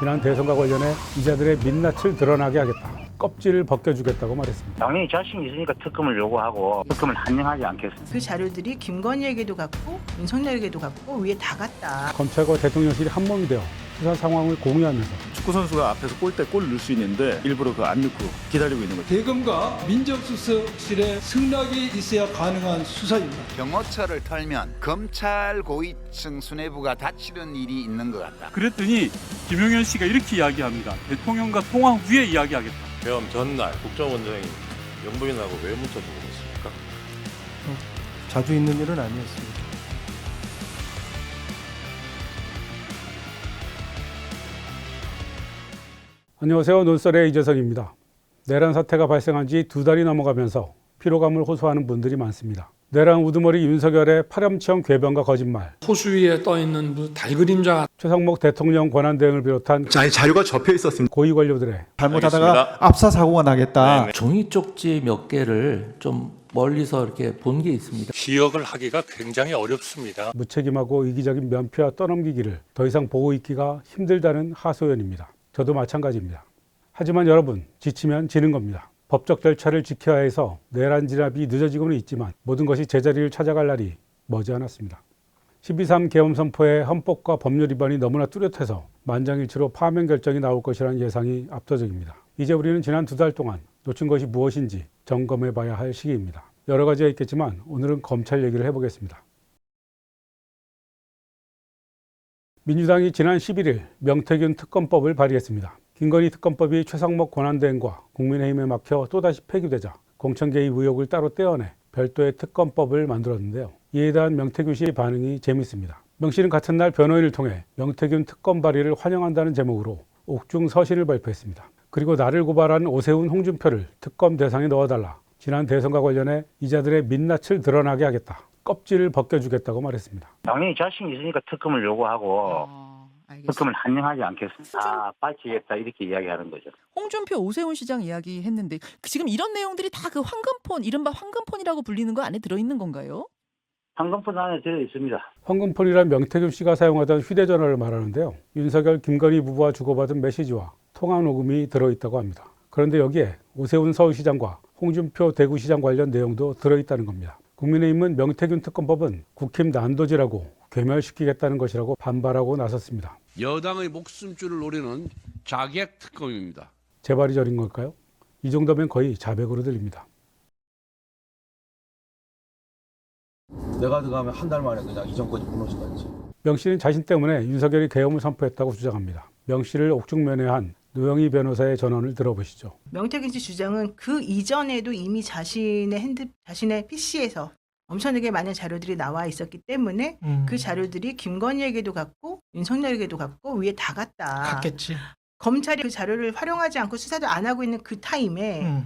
지난 대선과 관련해 이자들의 민낯을 드러나게 하겠다. 껍질을 벗겨주겠다고 말했습니다. 당연히 자신이 있으니까 특검을 요구하고 특검을 한정하지 않겠습니다. 그 자료들이 김건희에게도 갔고 윤석열에게도 갔고 위에 다 갔다. 검찰과 대통령실이 한몸이 되어 수사 상황을 공유하면서 축구 선수가 앞에서 골 때 골 넣을 수 있는데 일부러 그거 안 넣고 기다리고 있는 거죠. 대검과 민정수석실의 승낙이 있어야 가능한 수사입니다. 경호처를 털면 검찰 고위층 수뇌부가 다치는 일이 있는 것 같다. 그랬더니 김용현 씨가 이렇게 이야기합니다. 대통령과 통화 후에 이야기하겠다. 계엄 전날 국정원장이 영부인하고 왜 문자 주고 있습니까? 자주 있는 일은 아니었습니다. 안녕하세요. 논설의 이재석입니다. 내란 사태가 발생한 지 2달이 넘어가면서 피로감을 호소하는 분들이 많습니다. 내란 우두머리 윤석열의 파렴치한 궤변과 거짓말, 호수 위에 떠있는 달그림자. 최상목 대통령 권한대행을 비롯한 자료가 접혀 있었습니다. 고위 관료들의 잘못하다가 알겠습니다. 압사 사고가 나겠다. 종이 쪽지 몇 개를 좀 멀리서 이렇게 본 게 있습니다. 기억을 하기가 굉장히 어렵습니다. 무책임하고 이기적인 면피와 떠넘기기를 더 이상 보고 있기가 힘들다는 하소연입니다. 저도 마찬가지입니다. 하지만 여러분, 지치면 지는 겁니다. 법적 절차를 지켜야 해서 내란 진압이 늦어지고는 있지만 모든 것이 제자리를 찾아갈 날이 머지않았습니다. 12.3 계엄 선포의 헌법과 법률 위반이 너무나 뚜렷해서 만장일치로 파면 결정이 나올 것이라는 예상이 압도적입니다. 이제 우리는 지난 2달 동안 놓친 것이 무엇인지 점검해 봐야 할 시기입니다. 여러 가지가 있겠지만 오늘은 검찰 얘기를 해보겠습니다. 민주당이 지난 11일 명태균 특검법을 발의했습니다. 김건희 특검법이 최상목 권한대행과 국민의힘에 막혀 또다시 폐기되자 공천 개입 의혹을 따로 떼어내 별도의 특검법을 만들었는데요. 이에 대한 명태균 씨의 반응이 재밌습니다. 명 씨는 같은 날 변호인을 통해 명태균 특검 발의를 환영한다는 제목으로 옥중 서신을 발표했습니다. 그리고 나를 고발한 오세훈, 홍준표를 특검 대상에 넣어달라. 지난 대선과 관련해 이자들의 민낯을 드러나게 하겠다. 껍질을 벗겨주겠다고 말했습니다. 당연히 자신이 있으니까 특검을 요구하고 특검을 한정하지 않겠습니다. 다 빠지겠다 이렇게 이야기하는 거죠. 홍준표, 오세훈 시장 이야기했는데 지금 이런 내용들이 다 그 황금폰, 이른바 황금폰이라고 불리는 거 안에 들어있는 건가요? 황금폰 안에 들어 있습니다. 황금폰이란 명태균 씨가 사용하던 휴대전화를 말하는데요. 윤석열, 김건희 부부와 주고받은 메시지와 통화 녹음이 들어있다고 합니다. 그런데 여기에 오세훈 서울시장과 홍준표 대구시장 관련 내용도 들어있다는 겁니다. 국민의힘은 명태균 특검법은 국힘 난도질하고 괴멸시키겠다는 것이라고 반발하고 나섰습니다. 여당의 목숨줄을 노리는 자객 특검입니다. 제발이 저린 걸까요? 이 정도면 거의 자백으로 들립니다. 내가 들어가면 한 달 만에 그냥 이 정권이 무너질 것 같지. 명 씨는 자신 때문에 윤석열이 계엄을 선포했다고 주장합니다. 명 씨를 옥중면회한 노영희 변호사의 전언을 들어보시죠. 명태균 씨 주장은 그 이전에도 이미 자신의 PC에서 엄청나게 많은 자료들이 나와 있었기 때문에 그 자료들이 김건희에게도 갔고 윤석열에게도 갔고 위에 다 갔다. 갔겠지. 검찰이 그 자료를 활용하지 않고 수사도 안 하고 있는 그 타임에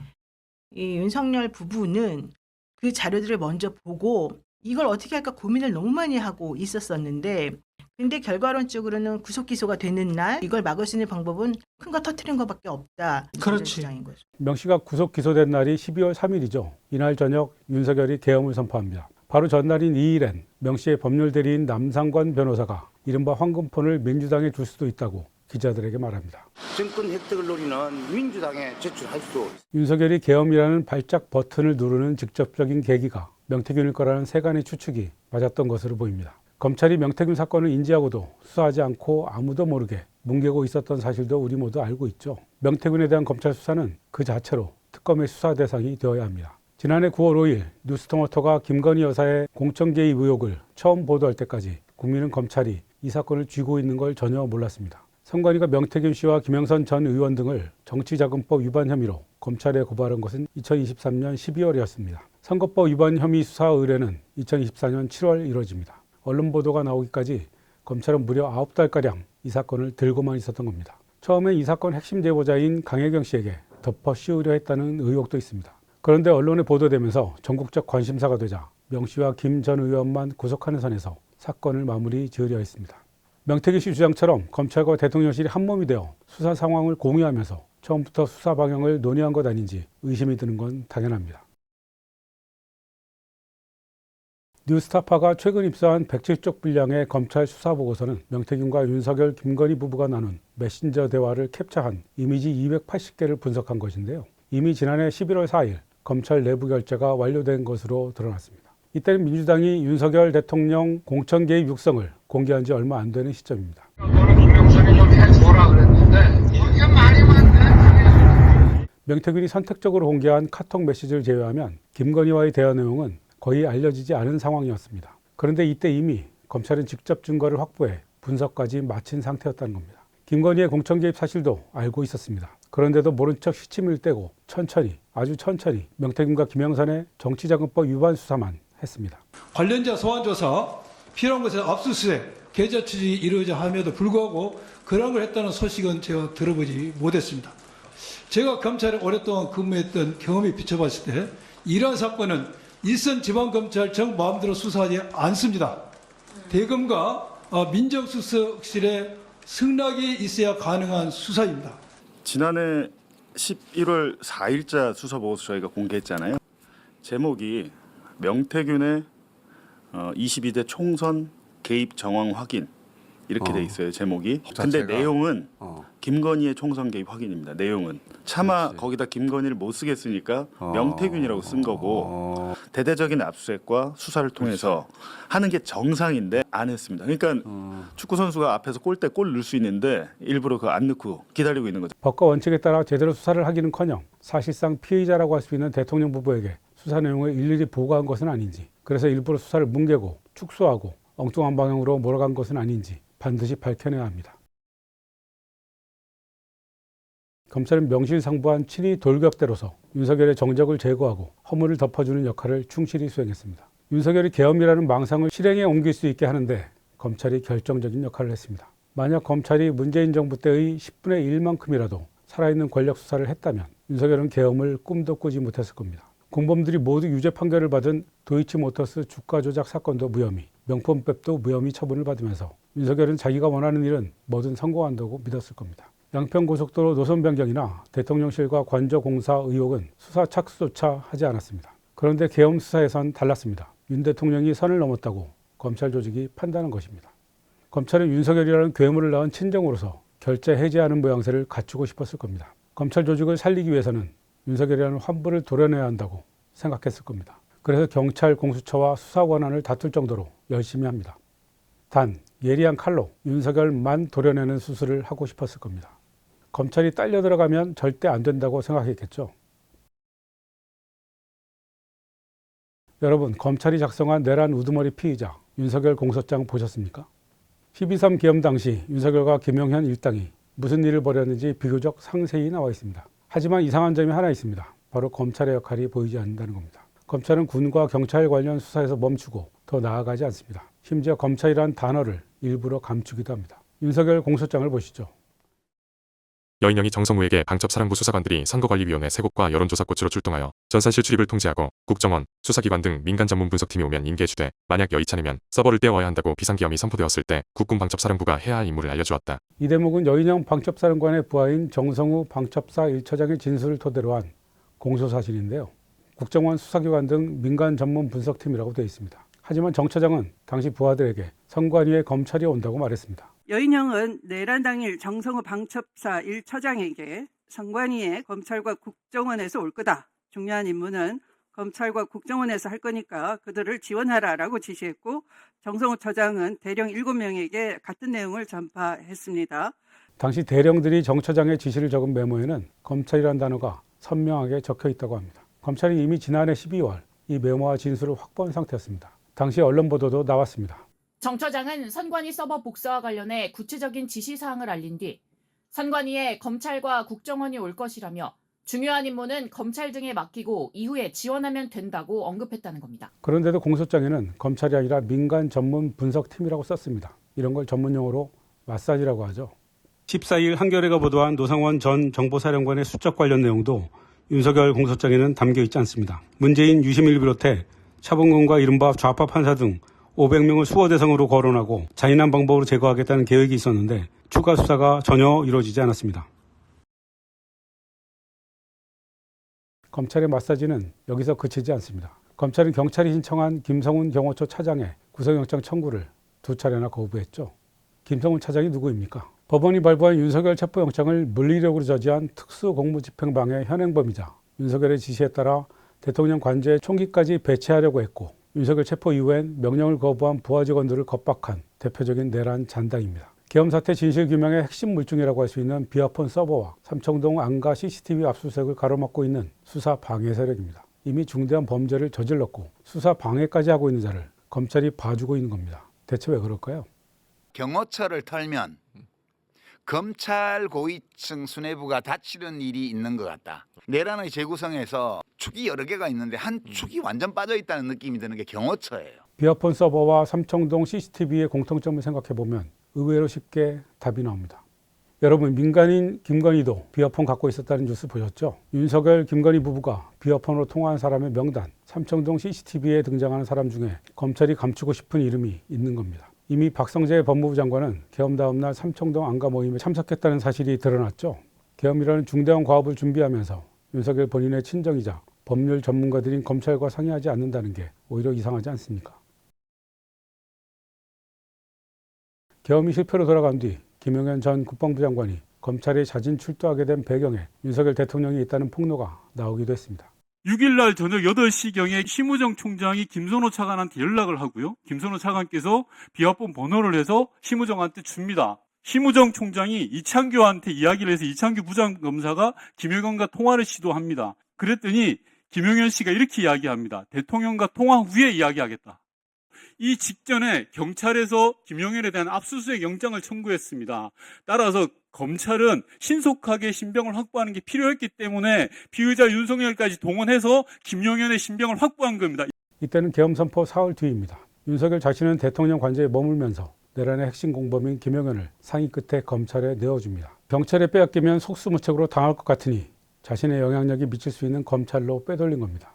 이 윤석열 부부는 그 자료들을 먼저 보고 이걸 어떻게 할까 고민을 너무 많이 하고 있었었는데 근데 결과론적으로는 구속 기소가 되는 날 이걸 막을 수 있는 방법은 큰 거 터트리는 것밖에 없다. 그렇지. 주장인 거죠. 명 씨가 구속 기소된 날이 12월 3일이죠. 이날 저녁 윤석열이 계엄을 선포합니다. 바로 전날인 2일엔 명 씨의 법률 대리인 남상권 변호사가 이른바 황금폰을 민주당에 줄 수도 있다고 기자들에게 말합니다. 정권 획득을 노리는 민주당에 제출할 수 있습니다. 윤석열이 계엄이라는 발작 버튼을 누르는 직접적인 계기가 명태균일 거라는 세간의 추측이 맞았던 것으로 보입니다. 검찰이 명태균 사건을 인지하고도 수사하지 않고 아무도 모르게 뭉개고 있었던 사실도 우리 모두 알고 있죠. 명태균에 대한 검찰 수사는 그 자체로 특검의 수사 대상이 되어야 합니다. 지난해 9월 5일 뉴스토마토가 김건희 여사의 공천 개입 의혹을 처음 보도할 때까지 국민은 검찰이 이 사건을 쥐고 있는 걸 전혀 몰랐습니다. 선관위가 명태균 씨와 김영선 전 의원 등을 정치자금법 위반 혐의로 검찰에 고발한 것은 2023년 12월이었습니다. 선거법 위반 혐의 수사 의뢰는 2024년 7월 이루어집니다. 언론 보도가 나오기까지 검찰은 무려 9달가량 이 사건을 들고만 있었던 겁니다. 처음엔 이 사건 핵심 제보자인 강혜경 씨에게 덮어 씌우려 했다는 의혹도 있습니다. 그런데 언론에 보도되면서 전국적 관심사가 되자 명 씨와 김 전 의원만 구속하는 선에서 사건을 마무리 지으려 했습니다. 명태균 씨 주장처럼 검찰과 대통령실이 한몸이 되어 수사 상황을 공유하면서 처음부터 수사 방향을 논의한 것 아닌지 의심이 드는 건 당연합니다. 뉴스타파가 최근 입수한 107쪽 분량의 검찰 수사보고서는 명태균과 윤석열, 김건희 부부가 나눈 메신저 대화를 캡처한 이미지 280개를 분석한 것인데요. 이미 지난해 11월 4일 검찰 내부 결재가 완료된 것으로 드러났습니다. 이때는 민주당이 윤석열 대통령 공천 개입 육성을 공개한 지 얼마 안 되는 시점입니다. 명태균이 선택적으로 공개한 카톡 메시지를 제외하면 김건희와의 대화 내용은 거의 알려지지 않은 상황이었습니다. 그런데 이때 이미 검찰은 직접 증거를 확보해 분석까지 마친 상태였다는 겁니다. 김건희의 공천 개입 사실도 알고 있었습니다. 그런데도 모른 척 시침을 떼고 천천히, 아주 천천히 명태균과 김영선의 정치자금법 위반 수사만 했습니다. 관련자 소환조사, 필요한 것에 압수수색, 계좌 추적이 이루어져 함에도 불구하고 그런 걸 했다는 소식은 제가 들어보지 못했습니다. 제가 검찰에 오랫동안 근무했던 경험에 비춰봤을 때 이러한 사건은 일선 지방검찰청 마음대로 수사하지 않습니다. 대검과 민정수석실의 승낙이 있어야 가능한 수사입니다. 지난해 11월 4일자 수사보고서 저희가 공개했잖아요. 제목이 명태균의 22대 총선 개입 정황 확인 이렇게 돼 있어요. 제목이. 근데 내용은 김건희의 총선 개입 확인입니다. 내용은 차마 거기다 김건희를 못 쓰겠으니까 명태균이라고 쓴 거고 대대적인 압수수색과 수사를 통해서 하는 게 정상인데 안 했습니다. 그러니까 축구 선수가 앞에서 골대 골 넣을 수 있는데 일부러 그거 안 넣고 기다리고 있는 거죠. 법과 원칙에 따라 제대로 수사를 하기는커녕 사실상 피의자라고 할 수 있는 대통령 부부에게 수사 내용을 일일이 보고한 것은 아닌지, 그래서 일부러 수사를 뭉개고 축소하고 엉뚱한 방향으로 몰아간 것은 아닌지 반드시 밝혀내야 합니다. 검찰은 명실상부한 친위 돌격대로서 윤석열의 정적을 제거하고 허물을 덮어주는 역할을 충실히 수행했습니다. 윤석열이 계엄이라는 망상을 실행에 옮길 수 있게 하는데 검찰이 결정적인 역할을 했습니다. 만약 검찰이 문재인 정부 때의 10분의 1만큼이라도 살아있는 권력 수사를 했다면 윤석열은 계엄을 꿈도 꾸지 못했을 겁니다. 공범들이 모두 유죄 판결을 받은 도이치모터스 주가 조작 사건도 무혐의, 명품백도 무혐의 처분을 받으면서 윤석열은 자기가 원하는 일은 뭐든 성공한다고 믿었을 겁니다. 양평고속도로 노선 변경이나 대통령실과 관저 공사 의혹은 수사 착수조차 하지 않았습니다. 그런데 계엄 수사에선 달랐습니다. 윤 대통령이 선을 넘었다고 검찰 조직이 판단한 것입니다. 검찰은 윤석열이라는 괴물을 낳은 친정으로서 결재 해제하는 모양새를 갖추고 싶었을 겁니다. 검찰 조직을 살리기 위해서는 윤석열이라는 환부를 도려내야 한다고 생각했을 겁니다. 그래서 경찰 공수처와 수사 권한을 다툴 정도로 열심히 합니다. 단 예리한 칼로 윤석열만 도려내는 수술을 하고 싶었을 겁니다. 검찰이 딸려 들어가면 절대 안 된다고 생각했겠죠. 여러분, 검찰이 작성한 내란 우두머리 피의자 윤석열 공소장 보셨습니까? 12.3 계엄 당시 윤석열과 김용현 일당이 무슨 일을 벌였는지 비교적 상세히 나와 있습니다. 하지만 이상한 점이 하나 있습니다. 바로 검찰의 역할이 보이지 않는다는 겁니다. 검찰은 군과 경찰 관련 수사에서 멈추고 더 나아가지 않습니다. 심지어 검찰이란 단어를 일부러 감추기도 합니다. 윤석열 공소장을 보시죠. 여인영이 정성우에게 방첩사령부 수사관들이 선거관리위원회 3곳과 여론조사꽃으로 출동하여 전산실 출입을 통제하고 국정원, 수사기관 등 민간 전문 분석팀이 오면 인계해주되 만약 여의찮으면 서버를 떼어와야 한다고 비상계엄이 선포되었을 때 국군 방첩사령부가 해야 할 임무를 알려주었다. 이 대목은 여인영 방첩사령관의 부하인 정성우 방첩사 1처장의 진술을 토대로 한 공소사실인데요. 국정원, 수사기관 등 민간 전문 분석팀이라고 되어 있습니다. 하지만 정 처장은 당시 부하들에게 선관위에 검찰이 온다고 말했습니다. 여인영은 내란 당일 정성우 방첩사 1처장에게 선관위에 검찰과 국정원에서 올 거다. 중요한 임무는 검찰과 국정원에서 할 거니까 그들을 지원하라라고 지시했고 정성우 처장은 대령 7명에게 같은 내용을 전파했습니다. 당시 대령들이 정 처장의 지시를 적은 메모에는 검찰이라는 단어가 선명하게 적혀 있다고 합니다. 검찰이 이미 지난해 12월 이 메모와 진술을 확보한 상태였습니다. 당시 언론 보도도 나왔습니다. 정 처장은 선관위 서버 복사와 관련해 구체적인 지시사항을 알린 뒤 선관위에 검찰과 국정원이 올 것이라며 중요한 임무는 검찰 등에 맡기고 이후에 지원하면 된다고 언급했다는 겁니다. 그런데도 공소장에는 검찰이 아니라 민간 전문 분석팀이라고 썼습니다. 이런 걸 전문용어로 마사지라고 하죠. 14일 한겨레가 보도한 노상원 전 정보사령관의 수적 관련 내용도 윤석열 공소장에는 담겨 있지 않습니다. 문재인 유심을 비롯해 차범근과 이른바 좌파 판사 등 500명을 수호 대상으로 거론하고 잔인한 방법으로 제거하겠다는 계획이 있었는데 추가 수사가 전혀 이루어지지 않았습니다. 검찰의 마사지는 여기서 그치지 않습니다. 검찰은 경찰이 신청한 김성훈 경호처 차장의 구속영장 청구를 2차례나 거부했죠. 김성훈 차장이 누구입니까? 법원이 발부한 윤석열 체포영장을 물리력으로 저지한 특수공무집행방해 현행범이자 윤석열의 지시에 따라 대통령 관저에 총기까지 배치하려고 했고 윤석열 체포 이후엔 명령을 거부한 부하 직원들을 겁박한 대표적인 내란 잔당입니다. 계엄 사태 진실 규명의 핵심 물증이라고 할 수 있는 비아폰 서버와 삼청동 안가 CCTV 압수수색을 가로막고 있는 수사 방해 세력입니다. 이미 중대한 범죄를 저질렀고 수사 방해까지 하고 있는 자를 검찰이 봐주고 있는 겁니다. 대체 왜 그럴까요? 경호처를 털면 검찰 고위층 수뇌부가 다치는 일이 있는 것 같다. 내란의 재구성에서 축이 여러 개가 있는데 한 축이 완전 빠져 있다는 느낌이 드는 게 경호처예요. 비아폰 서버와 삼청동 CCTV의 공통점을 생각해보면 의외로 쉽게 답이 나옵니다. 여러분, 민간인 김건희도 비아폰 갖고 있었다는 뉴스 보셨죠? 윤석열, 김건희 부부가 비아폰으로 통화한 사람의 명단, 삼청동 CCTV에 등장하는 사람 중에 검찰이 감추고 싶은 이름이 있는 겁니다. 이미 박성재 법무부 장관은 계엄 다음 날 삼청동 안가 모임에 참석했다는 사실이 드러났죠. 계엄이라는 중대한 과업을 준비하면서 윤석열 본인의 친정이자 법률 전문가들인 검찰과 상의하지 않는다는 게 오히려 이상하지 않습니까? 계엄이 실패로 돌아간 뒤 김용현 전 국방부 장관이 검찰에 자진 출두하게 된 배경에 윤석열 대통령이 있다는 폭로가 나오기도 했습니다. 6일날 저녁 8시경에 심우정 총장이 김선호 차관한테 연락을 하고요. 김선호 차관께서 비아폰 번호를 해서 심우정한테 줍니다. 심우정 총장이 이창규한테 이야기를 해서 이창규 부장검사가 김용현과 통화를 시도합니다. 그랬더니 김용현 씨가 이렇게 이야기합니다. 대통령과 통화 후에 이야기하겠다. 이 직전에 경찰에서 김용현에 대한 압수수색 영장을 청구했습니다. 따라서 검찰은 신속하게 신병을 확보하는 게 필요했기 때문에 피의자 윤석열까지 동원해서 김용현의 신병을 확보한 겁니다. 이때는 계엄 선포 사흘 뒤입니다. 윤석열 자신은 대통령 관저에 머물면서 내란의 핵심 공범인 김용현을 상의 끝에 검찰에 내어줍니다. 경찰에 빼앗기면 속수무책으로 당할 것 같으니 자신의 영향력이 미칠 수 있는 검찰로 빼돌린 겁니다.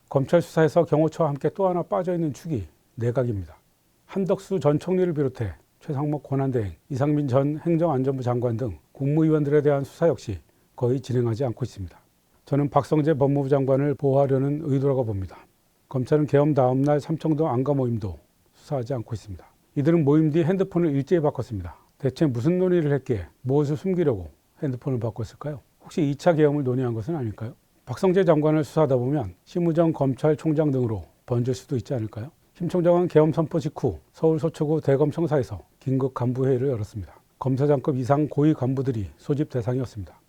검찰 수사에서 경호처와 함께 또 하나 빠져있는 축이 내각입니다. 한덕수 전 총리를 비롯해 최상목 권한대행, 이상민 전 행정안전부 장관 등 국무위원들에 대한 수사 역시 거의 진행하지 않고 있습니다. 저는 박성재 법무부 장관을 보호하려는 의도라고 봅니다. 검찰은 계엄 다음 날 삼청동 안가 모임도 수사하지 않고 있습니다. 이들은 모임 뒤 핸드폰을 일제히 바꿨습니다. 대체 무슨 논의를 했기에 무엇을 숨기려고 핸드폰을 바꿨을까요? 혹시 2차 계엄을 논의한 것은 아닐까요? 박성재 장관을 수사하다 보면 심우정 검찰총장 등으로 번질 수도 있지 않을까요? 심 총장은 계엄 선포 직후 서울 서초구 대검청사에서 긴급 간부회의를 열었습니다. 검사장급 이상 고위 간부들이 소집 대상이었습니다.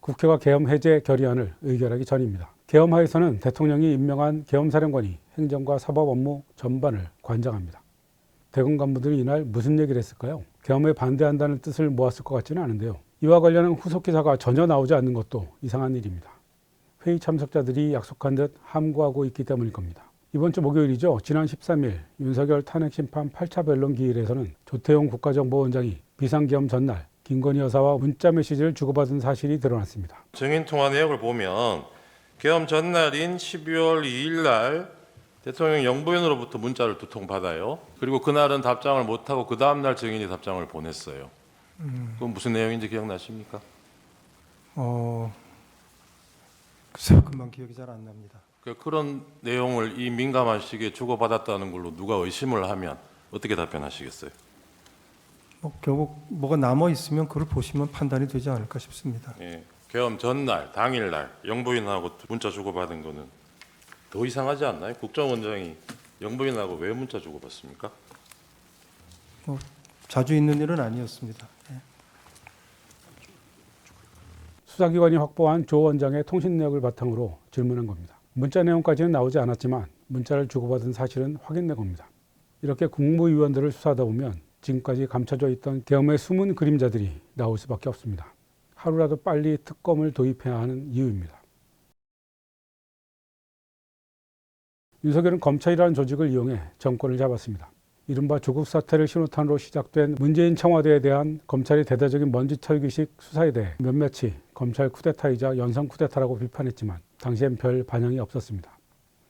국회가 계엄 해제 결의안을 의결하기 전입니다. 계엄하에서는 대통령이 임명한 계엄사령관이 행정과 사법 업무 전반을 관장합니다. 대검 간부들이 이날 무슨 얘기를 했을까요? 계엄에 반대한다는 뜻을 모았을 것 같지는 않은데요. 이와 관련한 후속 기사가 전혀 나오지 않는 것도 이상한 일입니다. 회의 참석자들이 약속한 듯 함구하고 있기 때문일 겁니다. 이번 주 목요일이죠. 지난 13일 윤석열 탄핵심판 8차 변론 기일에서는 조태용 국가정보원장이 비상계엄 전날 김건희 여사와 문자 메시지를 주고받은 사실이 드러났습니다. 증인 통화 내역을 보면 계엄 전날인 12월 2일 날 대통령 영부인으로부터 문자를 2통 받아요. 그리고 그날은 답장을 못하고 그 다음 날 증인이 답장을 보냈어요. 그건 무슨 내용인지 기억나십니까? 글쎄요, 금방 기억이 잘 안 납니다. 그런 내용을 이 민감한 시기에 주고받았다는 걸로 누가 의심을 하면 어떻게 답변하시겠어요? 결국 뭐가 남아 있으면 그걸 보시면 판단이 되지 않을까 싶습니다. 예, 계엄 전날, 당일날 영부인하고 문자 주고받은 거는 더 이상하지 않나요? 국정원장이 영부인하고 왜 문자 주고받습니까? 자주 있는 일은 아니었습니다. 수사기관이 확보한 조 원장의 통신 내역을 바탕으로 질문한 겁니다. 문자 내용까지는 나오지 않았지만 문자를 주고받은 사실은 확인된 겁니다. 이렇게 국무위원들을 수사하다 보면 지금까지 감춰져 있던 계엄의 숨은 그림자들이 나올 수밖에 없습니다. 하루라도 빨리 특검을 도입해야 하는 이유입니다. 윤석열은 검찰이라는 조직을 이용해 정권을 잡았습니다. 이른바 조국 사태를 신호탄으로 시작된 문재인 청와대에 대한 검찰의 대대적인 먼지털기식 수사에 대해 몇몇이 검찰 쿠데타이자 연성 쿠데타라고 비판했지만 당시엔 별 반영이 없었습니다.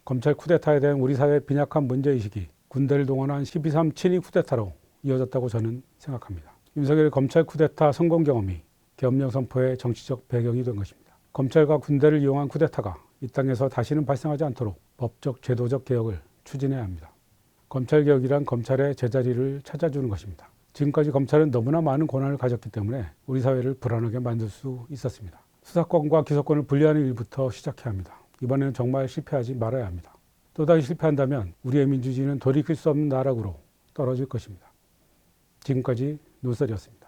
검찰 쿠데타에 대한 우리 사회의 빈약한 문제의식이 군대를 동원한 12.3 친위 쿠데타로 이어졌다고 저는 생각합니다. 윤석열의 검찰 쿠데타 성공 경험이 계엄령 선포의 정치적 배경이 된 것입니다. 검찰과 군대를 이용한 쿠데타가 이 땅에서 다시는 발생하지 않도록 법적, 제도적 개혁을 추진해야 합니다. 검찰개혁이란 검찰의 제자리를 찾아주는 것입니다. 지금까지 검찰은 너무나 많은 권한을 가졌기 때문에 우리 사회를 불안하게 만들 수 있었습니다. 수사권과 기소권을 분리하는 일부터 시작해야 합니다. 이번에는 정말 실패하지 말아야 합니다. 또다시 실패한다면 우리의 민주주의는 돌이킬 수 없는 나락으로 떨어질 것입니다. 지금까지 노설이었습니다.